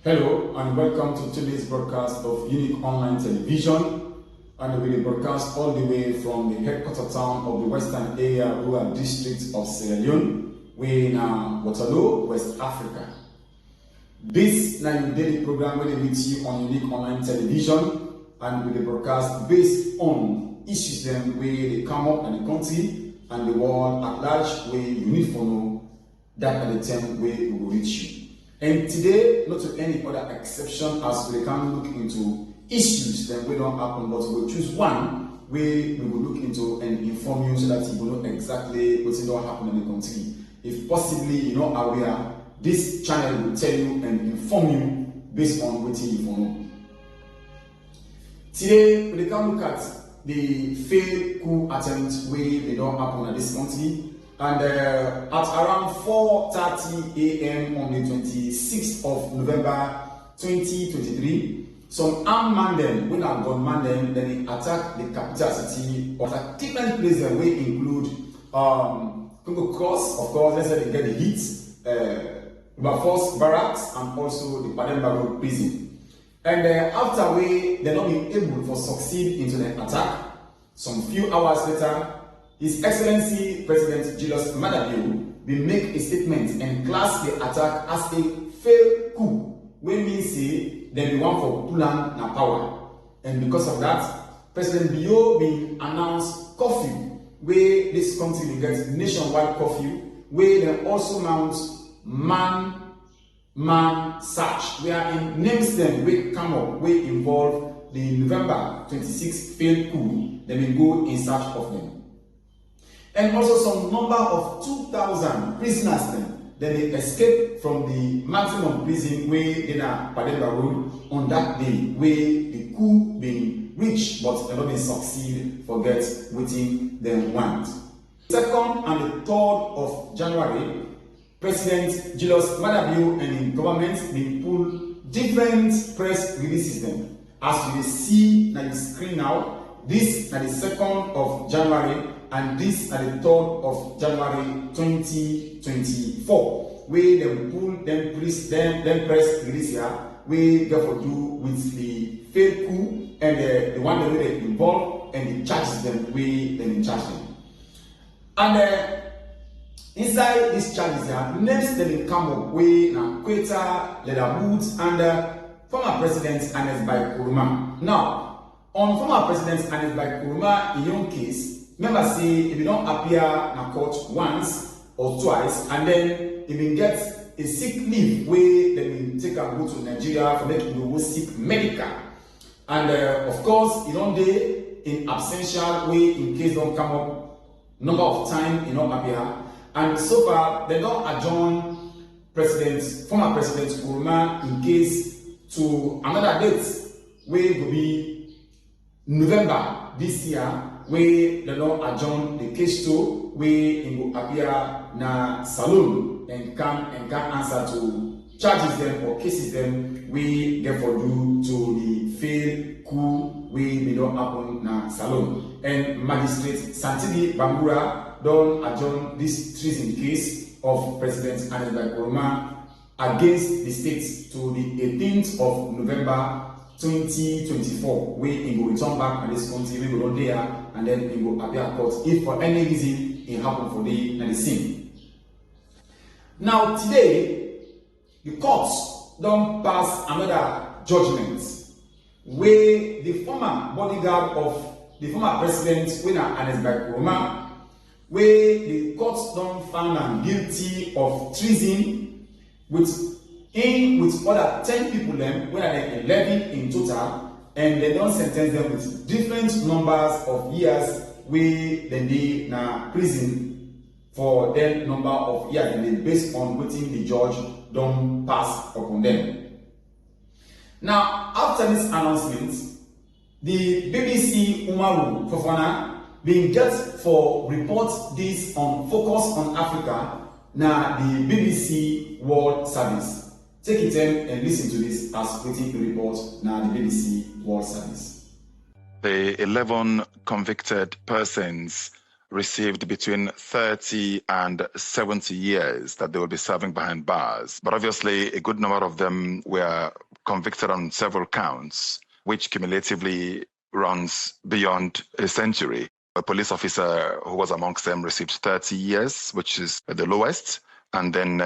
Hello and welcome to today's broadcast of Unique Online Television, and we will broadcast all the way from the headquarters town of the Western Area Rural District of Sierra Leone, in Waterloo, West Africa. This is your daily program where they meet you on Unique Online Television, and we will broadcast based on issues them where they come up in the country and the world at large, where you need to know that at the time where we will reach you. And today, not to any other exception, as we can look into issues that we don't happen, but we'll choose one where we will look into and inform you so that you will know exactly what's going to happen in the country. If possibly you're not aware, this channel will tell you and inform you based on what you know. Today, we can look at the failed coup attempt where they don't happen in this country. And at around 4:30 a.m. on the 26th of November 2023, some armed men, when I gunman them, then they attacked the capital city of a different places where include Congo Cross, of course, let's say they get the hits, Force Barracks, and also the Pademba Road prison. And after they're not being able to succeed into the attack, some few hours later, His Excellency President Julius Madabio will make a statement and class the attack as a failed coup, which means they be one for Pulan na power. And because of that, President Bio will announce curfew, where this country will get nationwide curfew, where they also mount man search, where in names them will come up, will involve the November 26th failed coup, they will go in search of them. And also some number of 2,000 prisoners then they escaped from the maximum prison where they are Pademba Road on that day where the coup being reached but they not been succeed forget waiting them want. 2nd and the 3rd of January, President Julius Madabio and the government will pull different press releases them. As you see on the screen now, this is the 2nd of January and this is the 3rd of January 2024, where they will pull them press release here, where they for do with the failed coup and the one that they involved and the charges them where they in charge them. And inside these charges here, next they will come up with Koita, leather boots, and former President Ernest by Koroma. Now, on former President Ernest by Koroma, in your case, remember say if you don't appear in court once or twice and then if you get a sick leave where then you take and go to Nigeria for making you go seek medical, and of course you don't day in absentia way in case don't come up number of time you don't appear, and so far they don't adjourn former President Koroma in case to another date where will be November this year, where the law adjourn the case to where it will appear na saloon and can answer to charges them or cases them we get for due to the failed coup we may not happen na saloon. And Magistrate Santidi Bambura don't adjourn this treason case of President Ernest by Koroma against the state to the 18th of November 2024, where it will return back to this country, we will not there, and then it will appear court if for any reason it happened for the scene. Now today, the courts don't pass another judgment where the former bodyguard of the former president, winner Ernest by Koroma, where the courts don't find him guilty of treason with other 10 people them, where they 11 in total, and they don't sentence them with different numbers of years where they in prison for that number of years, and they based on waiting the judge don't pass upon them. Now, after this announcement, the BBC Umaru Fofana being get for report this on Focus on Africa, now the BBC World Service. Take it in and listen to this as waiting to report now the BBC World Service. The 11 convicted persons received between 30 and 70 years that they will be serving behind bars. But obviously, a good number of them were convicted on several counts, which cumulatively runs beyond a century. A police officer who was amongst them received 30 years, which is the lowest. And then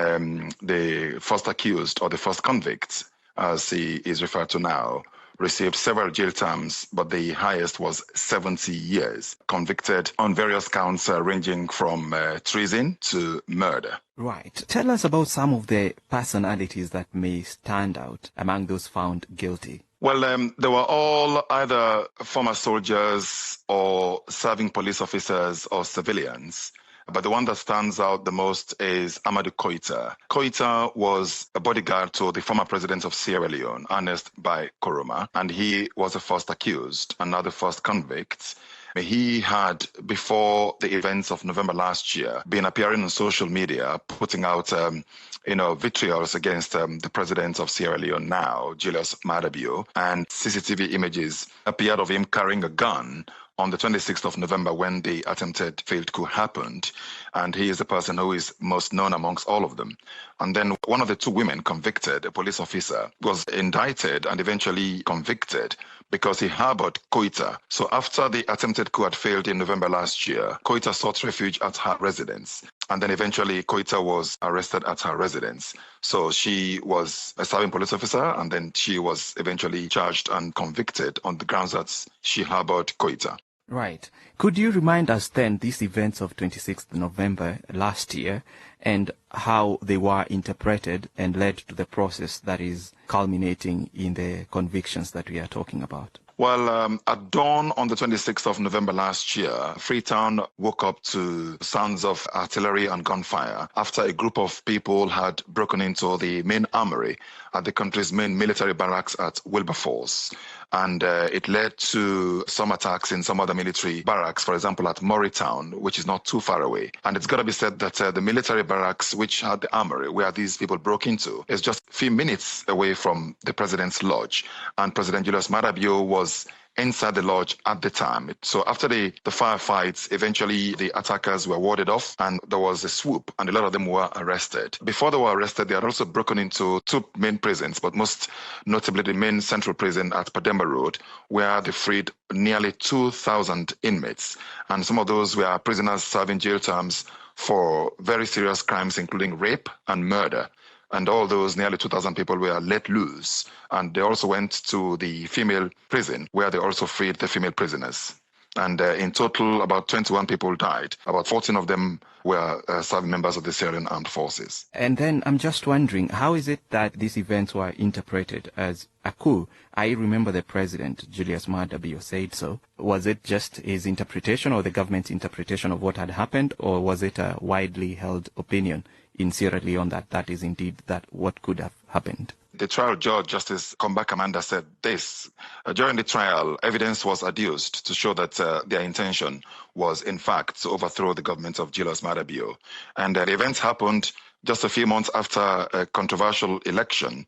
the first accused, or the first convict, as he is referred to now, received several jail terms, but the highest was 70 years, convicted on various counts ranging from treason to murder. Right. Tell us about some of the personalities that may stand out among those found guilty. Well, they were all either former soldiers or serving police officers or civilians. But the one that stands out the most is Amadou Koita. Koita was a bodyguard to the former president of Sierra Leone, Ernest by Koroma, and he was the first accused and now the first convict. He had, before the events of November last year, been appearing on social media, putting out vitriols against the president of Sierra Leone now, Julius Maada Bio, and CCTV images appeared of him carrying a gun on the 26th of November when the attempted failed coup happened. And he is the person who is most known amongst all of them. And then one of the two women convicted, a police officer, was indicted and eventually convicted because he harbored Koita. So after the attempted coup had failed in November last year, Koita sought refuge at her residence. And then eventually Koita was arrested at her residence. So she was a serving police officer, and then she was eventually charged and convicted on the grounds that she harbored Koita. Right. Could you remind us then these events of 26th November last year and how they were interpreted and led to the process that is culminating in the convictions that we are talking about? Well, at dawn on the 26th of November last year, Freetown woke up to sounds of artillery and gunfire after a group of people had broken into the main armory at the country's main military barracks at Wilberforce. And it led to some attacks in some other military barracks, for example, at Moritown, which is not too far away. And it's got to be said that the military barracks, which had the armory where these people broke into, is just a few minutes away from the president's lodge. And President Julius Maada Bio was inside the lodge at the time. So after the firefights, eventually the attackers were warded off and there was a swoop and a lot of them were arrested. Before they were arrested, they had also broken into two main prisons, but most notably the main central prison at Pademba Road, where they freed nearly 2,000 inmates. And some of those were prisoners serving jail terms for very serious crimes, including rape and murder. And all those nearly 2,000 people were let loose. And they also went to the female prison, where they also freed the female prisoners. And in total, about 21 people died. About 14 of them were serving members of the Sierra Leone Armed Forces. And then I'm just wondering, how is it that these events were interpreted as a coup? I remember the president, Julius Maada Bio, said so. Was it just his interpretation or the government's interpretation of what had happened, or was it a widely held opinion in Sierra Leone that is indeed that what could have happened? The trial judge, Justice Komba Kamanda, said this. During the trial, evidence was adduced to show that their intention was, in fact, to overthrow the government of Julius Maada Bio. And the events happened just a few months after a controversial election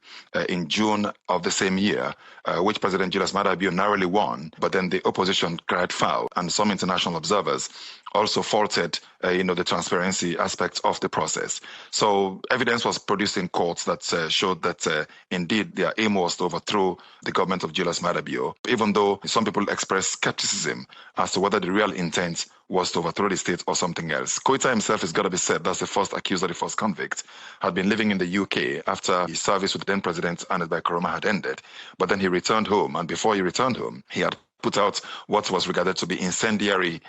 in June of the same year, which President Julius Maada Bio narrowly won, but then the opposition cried foul, and some international observers also faulted the transparency aspect of the process. So evidence was produced in courts that showed that indeed their aim was to overthrow the government of Julius Maada Bio, even though some people expressed skepticism as to whether the real intent was to overthrow the state or something else. Koita himself, has got to be said, that's the first accused or the first convict, had been living in the UK after his service with the then president Ernest by Koroma had ended. But then he returned home, and before he returned home, he had put out what was regarded to be incendiary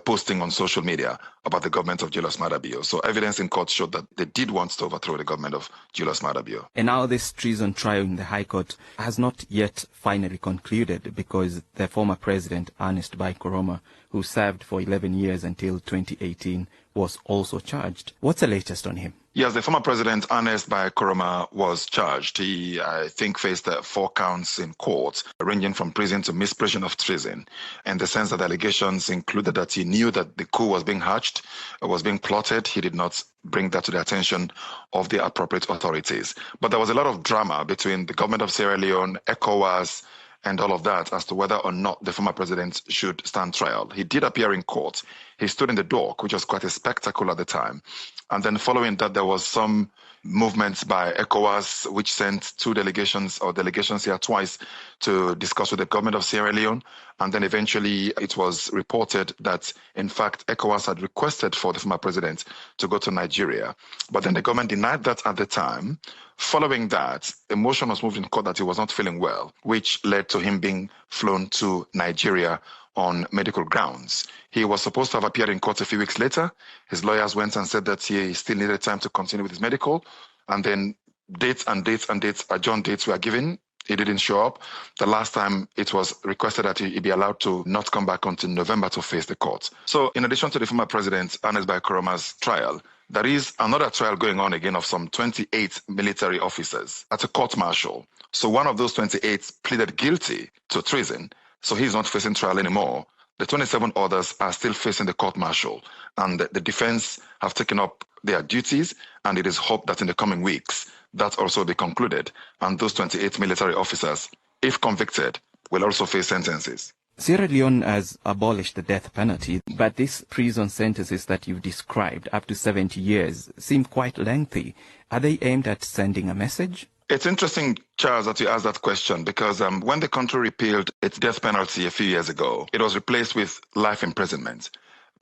posting on social media about the government of Julius Maada Bio. So evidence in court showed that they did want to overthrow the government of Julius Maada Bio. And now this treason trial in the High Court has not yet finally concluded, because the former president, Ernest by Koroma, who served for 11 years until 2018, was also charged. What's the latest on him? Yes, the former president, Ernest by Koroma, was charged. He, I think, faced 4 counts in court, ranging from prison to misprision of treason, in the sense that the allegations included that he knew that the coup was being hatched, was being plotted. He did not bring that to the attention of the appropriate authorities. But there was a lot of drama between the government of Sierra Leone, ECOWAS, and all of that as to whether or not the former president should stand trial. He did appear in court. He stood in the dock, which was quite a spectacle at the time. And then following that, there was some movements by ECOWAS, which sent delegations here twice to discuss with the government of Sierra Leone. And then eventually it was reported that, in fact, ECOWAS had requested for the former president to go to Nigeria. But then the government denied that at the time. Following that, a motion was moved in court that he was not feeling well, which led to him being flown to Nigeria on medical grounds. He was supposed to have appeared in court a few weeks later. His lawyers went and said that he still needed time to continue with his medical. And then adjourned dates were given. He didn't show up. The last time it was requested that he be allowed to not come back until November to face the court. So in addition to the former president, Ernest Koroma's trial, there is another trial going on again of some 28 military officers at a court-martial. So one of those 28 pleaded guilty to treason, so he's not facing trial anymore. The 27 others are still facing the court-martial, and the defense have taken up their duties, and it is hoped that in the coming weeks, that also be concluded, and those 28 military officers, if convicted, will also face sentences. Sierra Leone has abolished the death penalty, but these prison sentences that you've described, up to 70 years, seem quite lengthy. Are they aimed at sending a message? It's interesting, Charles, that you asked that question, because when the country repealed its death penalty a few years ago, it was replaced with life imprisonment.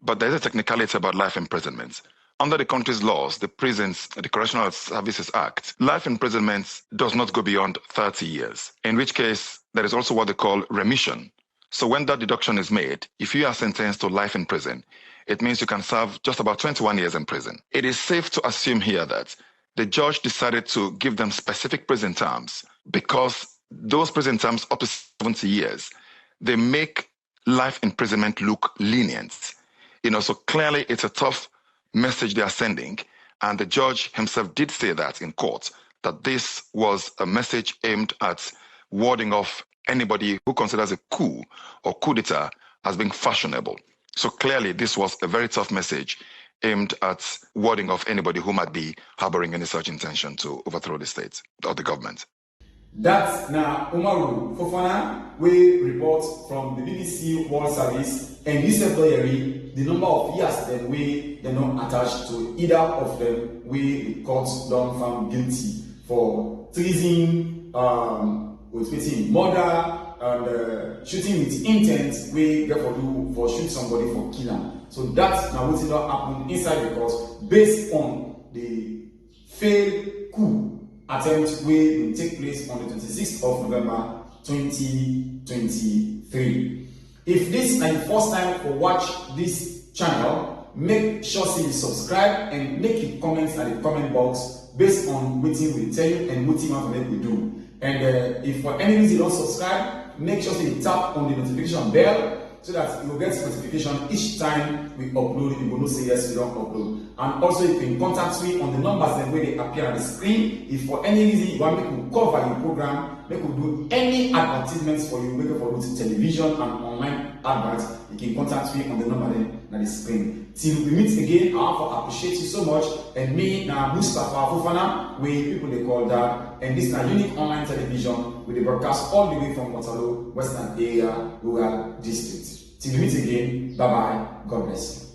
But there's a technicality about life imprisonment. Under the country's laws, the Correctional Services Act, life imprisonment does not go beyond 30 years, in which case there is also what they call remission. So when that deduction is made, if you are sentenced to life in prison, it means you can serve just about 21 years in prison. It is safe to assume here that the judge decided to give them specific prison terms because those prison terms up to 70 years, they make life imprisonment look lenient. So clearly it's a tough message they are sending. And the judge himself did say that in court, that this was a message aimed at warding off anybody who considers a coup or coup d'etat as being fashionable. So clearly this was a very tough message aimed at warding off anybody who might be harboring any such intention to overthrow the state or the government. That's now Umaru Fofana, we report from the BBC World Service, and Yusuf Doyeri, the number of years that they're not attached to either of them, the courts don't found guilty for treason, with murder, and shooting with intent, we therefore do for shoot somebody for killing. So that's now what's not happen inside the court based on the failed coup attempt will take place on the 26th of November 2023. If this is the first time to watch this channel, make sure you subscribe and make your comments at the comment box based on what we tell you and what we do. And if for any reason you don't subscribe, make sure you tap on the notification bell so that you will get notification each time we upload. You will not say yes, we don't upload. And also you can contact me on the numbers that way they appear on the screen. If for any reason you want me to cover your program, make we do any advertisements for you, make it for television and online adverts, you can contact me on the number then on the screen. Till we meet again, I appreciate you so much. And me now Mustafa Fofana, we people they call that, and this is a unique online television with the broadcast all the way from Waterloo, Western Area, Rural District. Till we meet again, bye bye, God bless you.